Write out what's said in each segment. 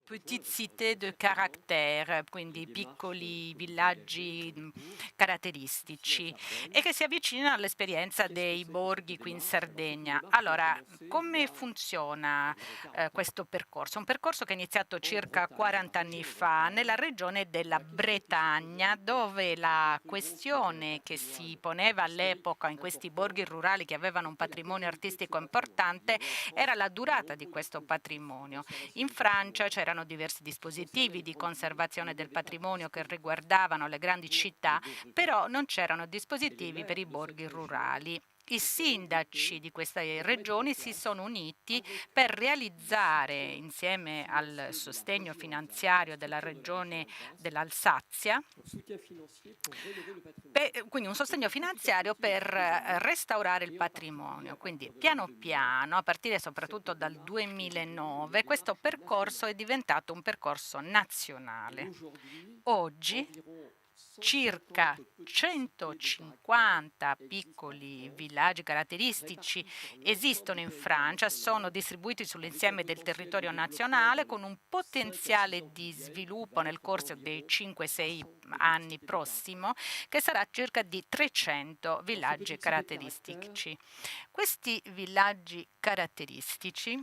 Petite cité de caractère, quindi piccoli villaggi caratteristici e che si avvicinano all'esperienza dei borghi qui in Sardegna. Allora, come funziona questo percorso? Un percorso che è iniziato circa 40 anni fa nella regione della Bretagna, dove la questione che si poneva all'epoca in questi borghi rurali che avevano un patrimonio artistico importante era la durata di questo patrimonio. In Francia c'erano diversi dispositivi di conservazione del patrimonio che riguardavano le grandi città, però non c'erano dispositivi per i borghi rurali. I sindaci di queste regioni si sono uniti per realizzare, insieme al sostegno finanziario della regione dell'Alsazia, quindi un sostegno finanziario per restaurare il patrimonio. Quindi piano piano, a partire soprattutto dal 2009, questo percorso è diventato un percorso nazionale. Oggi circa 150 piccoli villaggi caratteristici esistono in Francia, sono distribuiti sull'insieme del territorio nazionale con un potenziale di sviluppo nel corso dei 5-6 anni prossimo che sarà circa di 300 villaggi caratteristici. Questi villaggi caratteristici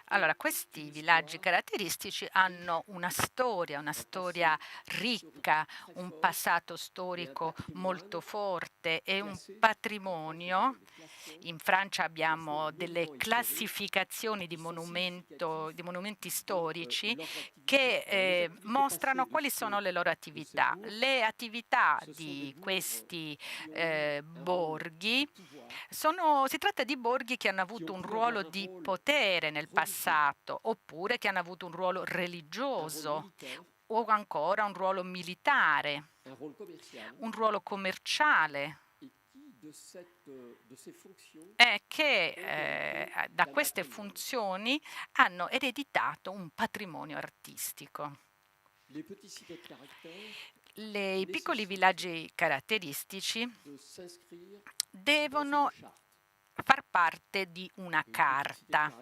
Allora, questi villaggi caratteristici hanno una storia ricca, un passato storico molto forte e un patrimonio. In Francia abbiamo delle classificazioni di monumenti storici che mostrano quali sono le loro attività. Le attività di questi borghi si tratta di borghi che hanno avuto un ruolo di potere nel passato, oppure che hanno avuto un ruolo religioso o ancora un ruolo militare, un ruolo commerciale e che da queste funzioni hanno ereditato un patrimonio artistico. I piccoli villaggi caratteristici devono far parte di una carta.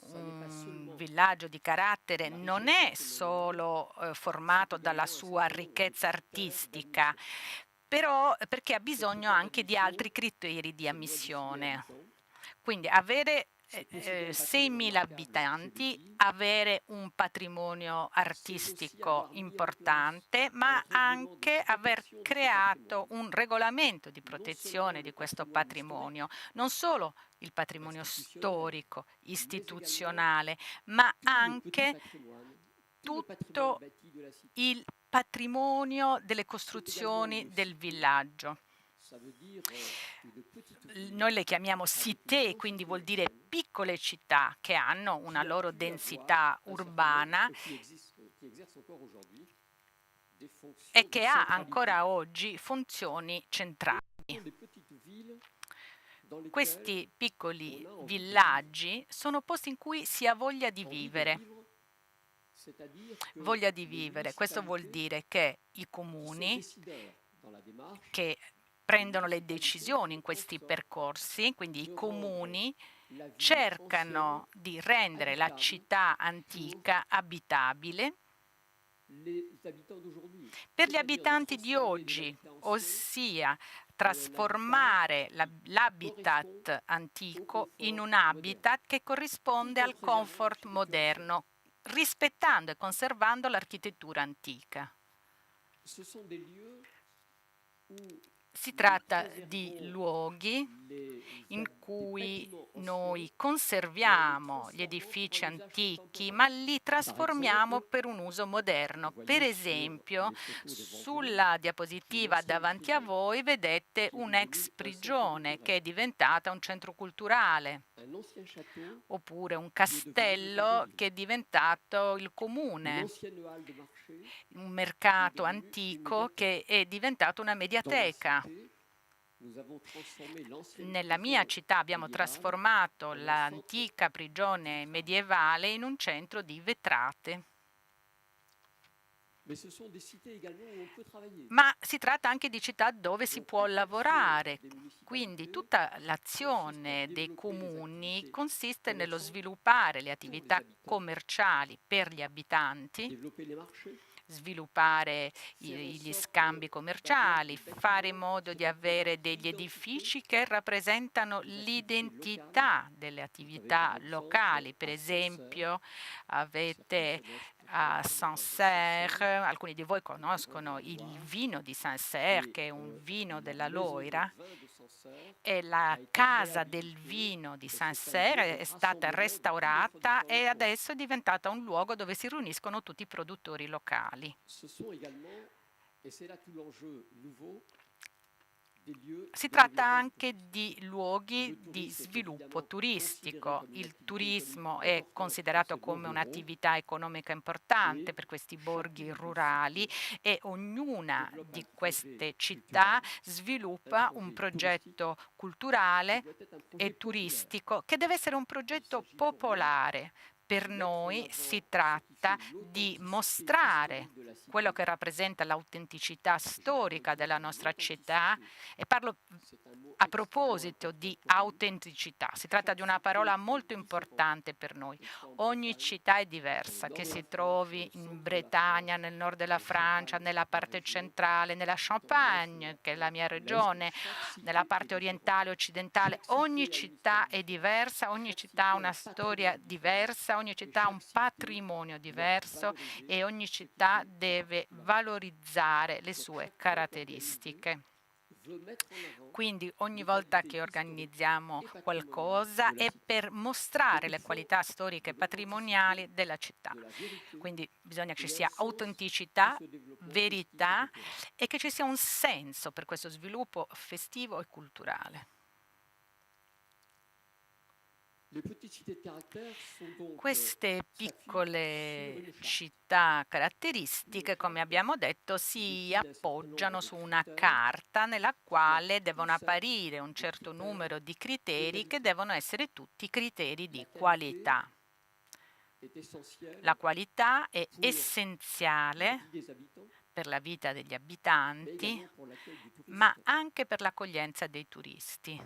Un villaggio di carattere non è solo formato dalla sua ricchezza artistica, però perché ha bisogno anche di altri criteri di ammissione. Quindi avere 6.000 abitanti, avere un patrimonio artistico importante, ma anche aver creato un regolamento di protezione di questo patrimonio, non solo il patrimonio storico, istituzionale, ma anche tutto il patrimonio delle costruzioni del villaggio. Noi le chiamiamo cité, quindi vuol dire piccole città che hanno una loro densità urbana e che ha ancora oggi funzioni centrali. Questi piccoli villaggi sono posti in cui si ha voglia di vivere. Voglia di vivere, questo vuol dire che i comuni che prendono le decisioni in questi percorsi, quindi i comuni cercano di rendere la città antica abitabile per gli abitanti di oggi, ossia trasformare l'habitat antico in un habitat che corrisponde al comfort moderno, rispettando e conservando l'architettura antica. Si tratta di luoghi in cui noi conserviamo gli edifici antichi, ma li trasformiamo per un uso moderno. Per esempio, sulla diapositiva davanti a voi vedete un'ex prigione che è diventata un centro culturale, oppure un castello che è diventato il comune, un mercato antico che è diventato una mediateca. Nella mia città abbiamo trasformato l'antica prigione medievale in un centro di vetrate. Ma si tratta anche di città dove si può lavorare, quindi tutta l'azione dei comuni consiste nello sviluppare le attività commerciali per gli abitanti, sviluppare gli scambi commerciali, fare in modo di avere degli edifici che rappresentano l'identità delle attività locali. Per esempio, avete a Sancerre, alcuni di voi conoscono il vino di Sancerre, che è un vino della Loira, e la casa del vino di Sancerre è stata restaurata e adesso è diventata un luogo dove si riuniscono tutti i produttori locali. Si tratta anche di luoghi di sviluppo turistico. Il turismo è considerato come un'attività economica importante per questi borghi rurali e ognuna di queste città sviluppa un progetto culturale e turistico che deve essere un progetto popolare. Per noi si tratta di mostrare quello che rappresenta l'autenticità storica della nostra città e parlo a proposito di autenticità. Si tratta di una parola molto importante per noi. Ogni città è diversa, che si trovi in Bretagna, nel nord della Francia, nella parte centrale, nella Champagne, che è la mia regione, nella parte orientale, occidentale. Ogni città è diversa, ogni città ha una storia diversa, ogni città ha un patrimonio diverso e ogni città deve valorizzare le sue caratteristiche. Quindi ogni volta che organizziamo qualcosa è per mostrare le qualità storiche e patrimoniali della città. Quindi bisogna che ci sia autenticità, verità e che ci sia un senso per questo sviluppo festivo e culturale. Queste piccole città caratteristiche, come abbiamo detto, si appoggiano su una carta nella quale devono apparire un certo numero di criteri che devono essere tutti criteri di qualità. La qualità è essenziale per la vita degli abitanti, ma anche per l'accoglienza dei turisti.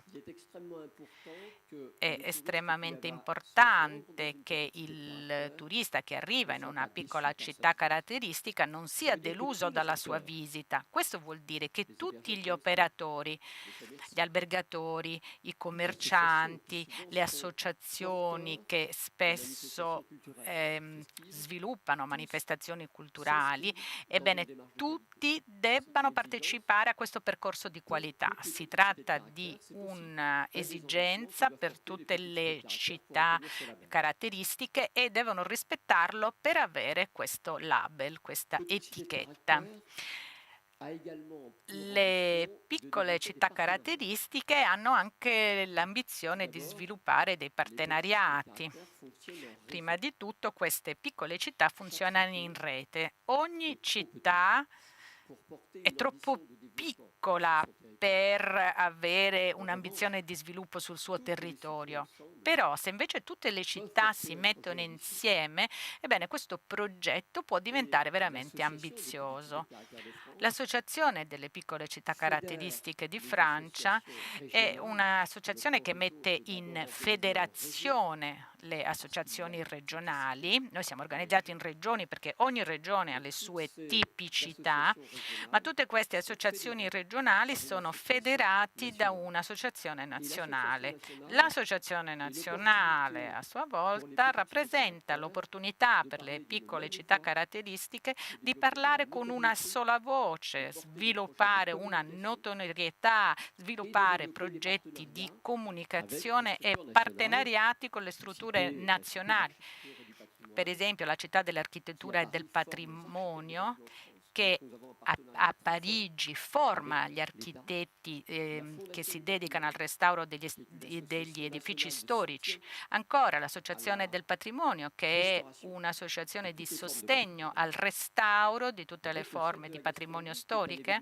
È estremamente importante che il turista che arriva in una piccola città caratteristica non sia deluso dalla sua visita. Questo vuol dire che tutti gli operatori, gli albergatori, i commercianti, le associazioni che spesso sviluppano manifestazioni culturali, ebbene tutti debbano partecipare a questo percorso di qualità. Si tratta di un'esigenza per tutte le città caratteristiche e devono rispettarlo per avere questo label, questa etichetta. Le piccole città caratteristiche hanno anche l'ambizione di sviluppare dei partenariati. Prima di tutto, queste piccole città funzionano in rete. Ogni città è troppo piccola per avere un'ambizione di sviluppo sul suo territorio. Però se invece tutte le città si mettono insieme, ebbene questo progetto può diventare veramente ambizioso. L'Associazione delle piccole città caratteristiche di Francia è un'associazione che mette in federazione le associazioni regionali. Noi siamo organizzati in regioni perché ogni regione ha le sue tipicità, ma tutte queste associazioni regionali sono federati da un'associazione nazionale. L'associazione nazionale a sua volta rappresenta l'opportunità per le piccole città caratteristiche di parlare con una sola voce, sviluppare una notorietà, sviluppare progetti di comunicazione e partenariati con le strutture nazionali. Per esempio la città dell'architettura e del patrimonio che a Parigi forma gli architetti che si dedicano al restauro degli edifici storici. Ancora l'Associazione del Patrimonio, che è un'associazione di sostegno al restauro di tutte le forme di patrimonio storiche.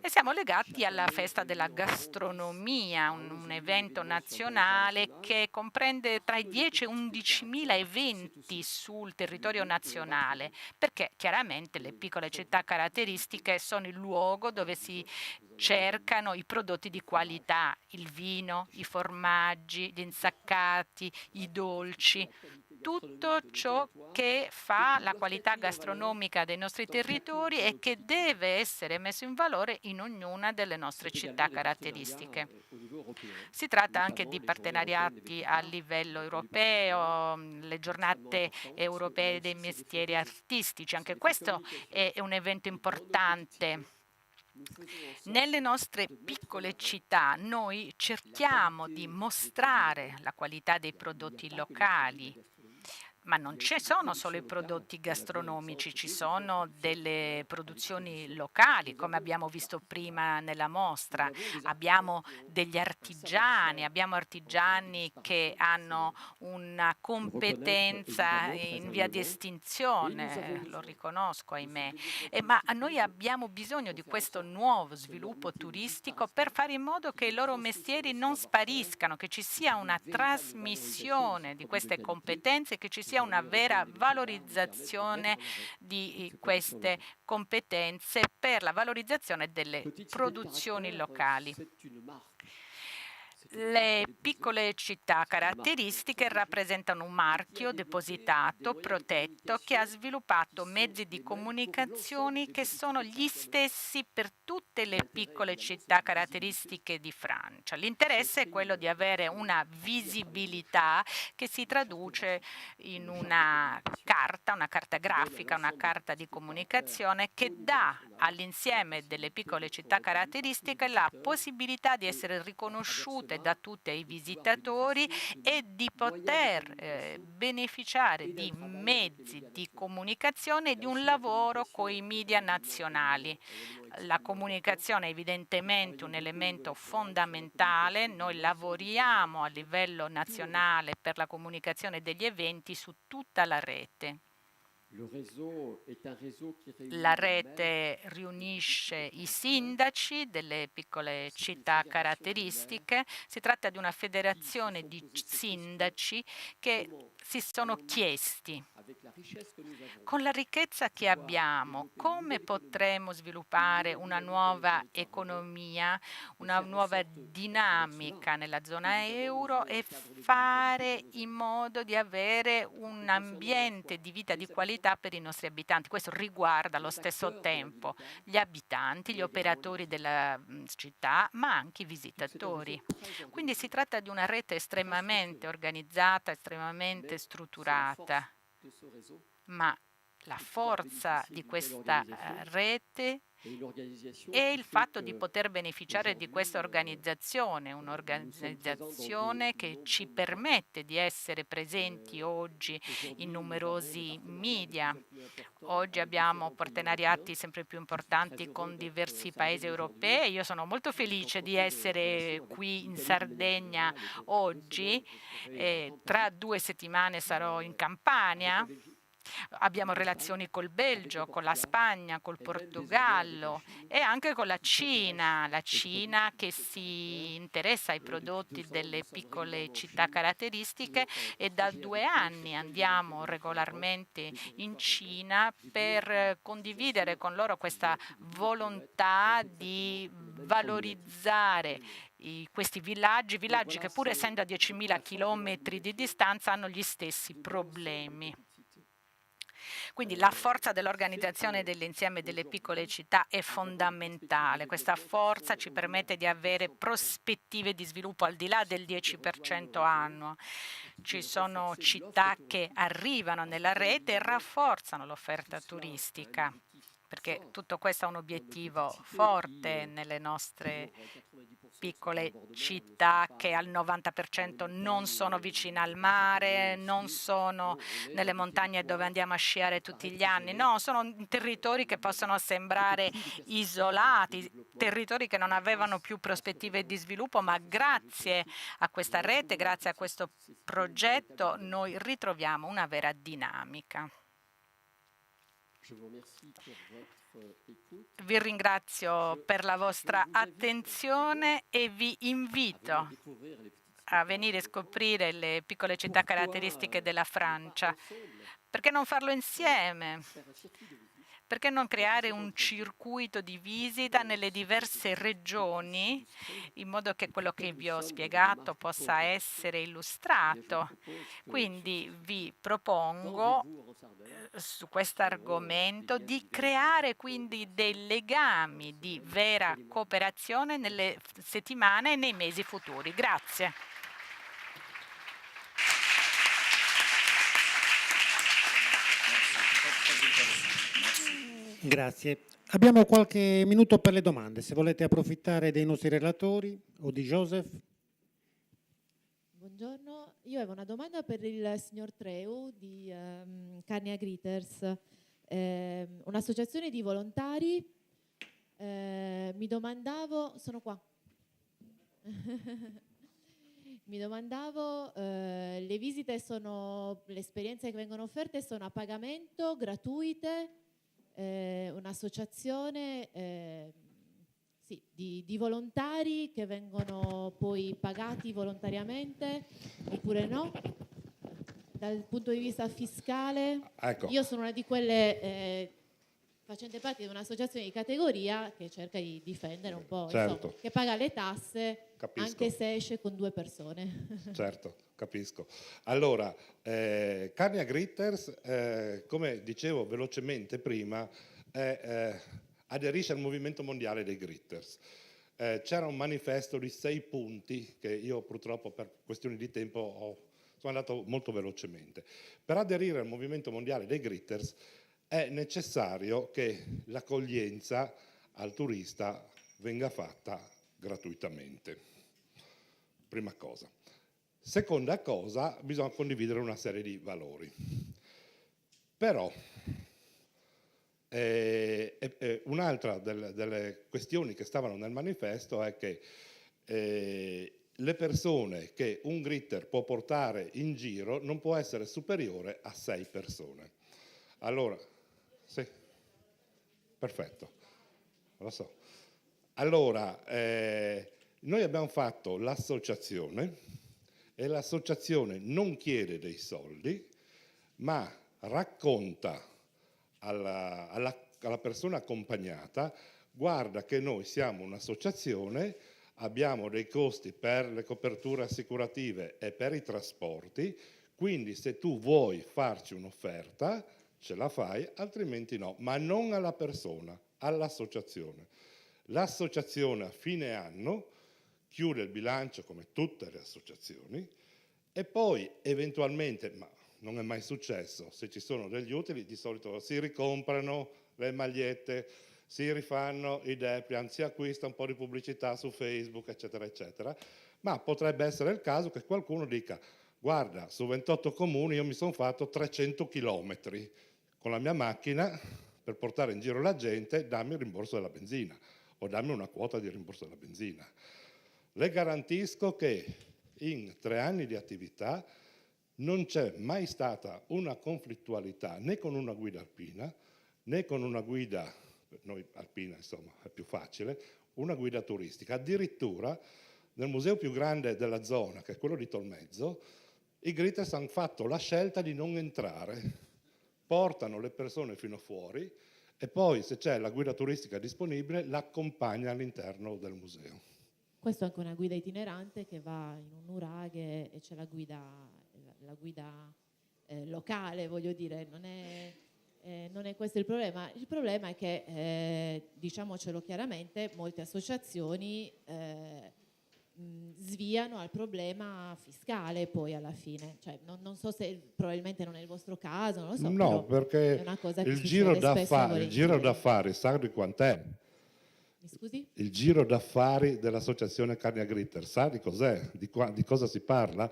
E siamo legati alla Festa della Gastronomia, un evento nazionale che comprende tra i 10 e 11.000 eventi sul territorio nazionale, perché chiaramente le piccole città caratteristiche sono il luogo dove si cercano i prodotti di qualità, il vino, i formaggi, gli insaccati, i dolci, tutto ciò che fa la qualità gastronomica dei nostri territori e che deve essere messo in valore in ognuna delle nostre città caratteristiche. Si tratta anche di partenariati a livello europeo, le giornate europee dei mestieri artistici, anche questo è un evento importante. Nelle nostre piccole città noi cerchiamo di mostrare la qualità dei prodotti locali, ma non ci sono solo i prodotti gastronomici, ci sono delle produzioni locali, come abbiamo visto prima nella mostra. Abbiamo degli abbiamo artigiani che hanno una competenza in via di estinzione, lo riconosco, ahimè. Ma noi abbiamo bisogno di questo nuovo sviluppo turistico per fare in modo che i loro mestieri non spariscano, che ci sia una trasmissione di queste competenze, che ci sia una vera valorizzazione di queste competenze per la valorizzazione delle produzioni locali. Le piccole città caratteristiche rappresentano un marchio depositato, protetto, che ha sviluppato mezzi di comunicazione che sono gli stessi per tutte le piccole città caratteristiche di Francia. L'interesse è quello di avere una visibilità che si traduce in una carta grafica, una carta di comunicazione che dà all'insieme delle piccole città caratteristiche la possibilità di essere riconosciute da tutti i visitatori e di poter beneficiare di mezzi di comunicazione e di un lavoro con i media nazionali. La comunicazione è evidentemente un elemento fondamentale, noi lavoriamo a livello nazionale per la comunicazione degli eventi su tutta la rete. La rete riunisce i sindaci delle piccole città caratteristiche. Si tratta di una federazione di sindaci che si sono chiesti, con la ricchezza che abbiamo, come potremo sviluppare una nuova economia, una nuova dinamica nella zona euro e fare in modo di avere un ambiente di vita di qualità per i nostri abitanti. Questo riguarda allo stesso tempo gli abitanti, gli operatori della città, ma anche i visitatori. Quindi si tratta di una rete estremamente organizzata, estremamente strutturata, ma la forza di questa rete e il fatto di poter beneficiare di questa organizzazione, un'organizzazione che ci permette di essere presenti oggi in numerosi media. Oggi abbiamo partenariati sempre più importanti con diversi paesi europei. Io sono molto felice di essere qui in Sardegna oggi. Tra 2 settimane sarò in Campania. Abbiamo relazioni col Belgio, con la Spagna, col Portogallo e anche con la Cina che si interessa ai prodotti delle piccole città caratteristiche, e da 2 anni andiamo regolarmente in Cina per condividere con loro questa volontà di valorizzare questi villaggi che pur essendo a 10.000 chilometri di distanza hanno gli stessi problemi. Quindi la forza dell'organizzazione dell'insieme delle piccole città è fondamentale. Questa forza ci permette di avere prospettive di sviluppo al di là del 10% annuo. Ci sono città che arrivano nella rete e rafforzano l'offerta turistica, perché tutto questo è un obiettivo forte nelle nostre piccole città che al 90% non sono vicine al mare, non sono nelle montagne dove andiamo a sciare tutti gli anni. No, sono territori che possono sembrare isolati, territori che non avevano più prospettive di sviluppo, ma grazie a questa rete, grazie a questo progetto, noi ritroviamo una vera dinamica. Vi ringrazio per la vostra attenzione e vi invito a venire a scoprire le piccole città caratteristiche della Francia. Perché non farlo insieme? Perché non creare un circuito di visita nelle diverse regioni in modo che quello che vi ho spiegato possa essere illustrato? Quindi vi propongo su questo argomento di creare quindi dei legami di vera cooperazione nelle settimane e nei mesi futuri. Grazie. Grazie. Abbiamo qualche minuto per le domande, se volete approfittare dei nostri relatori o di Joseph. Buongiorno, io avevo una domanda per il signor Treu di Carnia Gritters, un'associazione di volontari. Mi domandavo, sono qua. Mi domandavo, le visite sono, le esperienze che vengono offerte sono a pagamento, gratuite, un'associazione sì, di volontari che vengono poi pagati volontariamente oppure no? Dal punto di vista fiscale, ecco. Io sono una di quelle facente parte di un'associazione di categoria che cerca di difendere un po', certo. insomma, che paga le tasse. Capisco. Anche se esce con 2 persone. Certo, capisco. Allora, Carnia Gritters, come dicevo velocemente prima, aderisce al movimento mondiale dei Gritters. C'era un manifesto di 6 punti che io purtroppo per questioni di tempo sono andato molto velocemente. Per aderire al movimento mondiale dei Gritters è necessario che l'accoglienza al turista venga fatta gratuitamente. Prima cosa. Seconda cosa, bisogna condividere una serie di valori. Però un'altra delle questioni che stavano nel manifesto è che le persone che un gritter può portare in giro non può essere superiore a 6 persone. Allora, sì, perfetto, lo so. Allora, noi abbiamo fatto l'associazione e l'associazione non chiede dei soldi, ma racconta alla persona accompagnata: guarda che noi siamo un'associazione, abbiamo dei costi per le coperture assicurative e per i trasporti, quindi se tu vuoi farci un'offerta ce la fai, altrimenti no, ma non alla persona, all'associazione. L'associazione a fine anno chiude il bilancio come tutte le associazioni e poi eventualmente, ma non è mai successo, se ci sono degli utili di solito si ricomprano le magliette, si rifanno i dépliant, si acquista un po' di pubblicità su Facebook, eccetera, eccetera, ma potrebbe essere il caso che qualcuno dica: guarda, su 28 comuni io mi sono fatto 300 chilometri con la mia macchina per portare in giro la gente, dammi il rimborso della benzina o dammi una quota di rimborso della benzina. Le garantisco che in 3 anni di attività non c'è mai stata una conflittualità né con una guida alpina né con una guida, noi alpina insomma è più facile, una guida turistica. Addirittura nel museo più grande della zona, che è quello di Tolmezzo, i Gritters hanno fatto la scelta di non entrare, portano le persone fino fuori e poi se c'è la guida turistica disponibile l'accompagna all'interno del museo. Questo è anche una guida itinerante che va in un nuraghe e c'è la guida locale, voglio dire, non è questo il problema. Il problema è che, diciamocelo chiaramente, molte associazioni sviano al problema fiscale poi alla fine. Cioè, non so se probabilmente non è il vostro caso, non lo so. No, perché è una cosa che il giro d'affari, sa di quant'è. Mi scusi? Il giro d'affari dell'associazione Carnia Gritter, sa di cos'è? Di cosa si parla?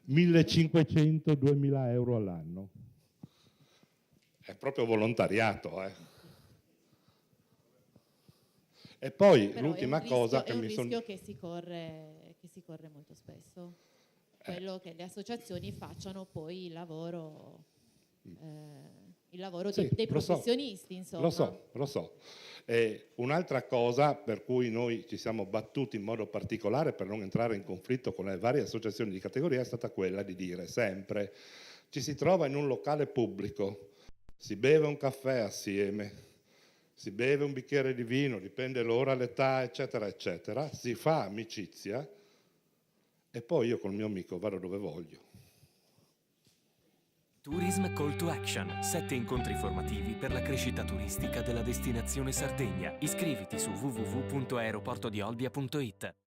1.500-2.000 euro all'anno. È proprio volontariato, E poi Però l'ultima cosa che è un mi sono... rischio che si corre molto spesso, quello che le associazioni facciano poi il lavoro Sì, dei lo so, professionisti, insomma. Lo so. E un'altra cosa per cui noi ci siamo battuti in modo particolare per non entrare in conflitto con le varie associazioni di categoria è stata quella di dire sempre: ci si trova in un locale pubblico, si beve un caffè assieme, si beve un bicchiere di vino, dipende l'ora, l'età, eccetera, eccetera, si fa amicizia e poi io col mio amico vado dove voglio. Tourism Call to Action, 7 incontri formativi per la crescita turistica della destinazione Sardegna. Iscriviti su www.aeroportodiolbia.it.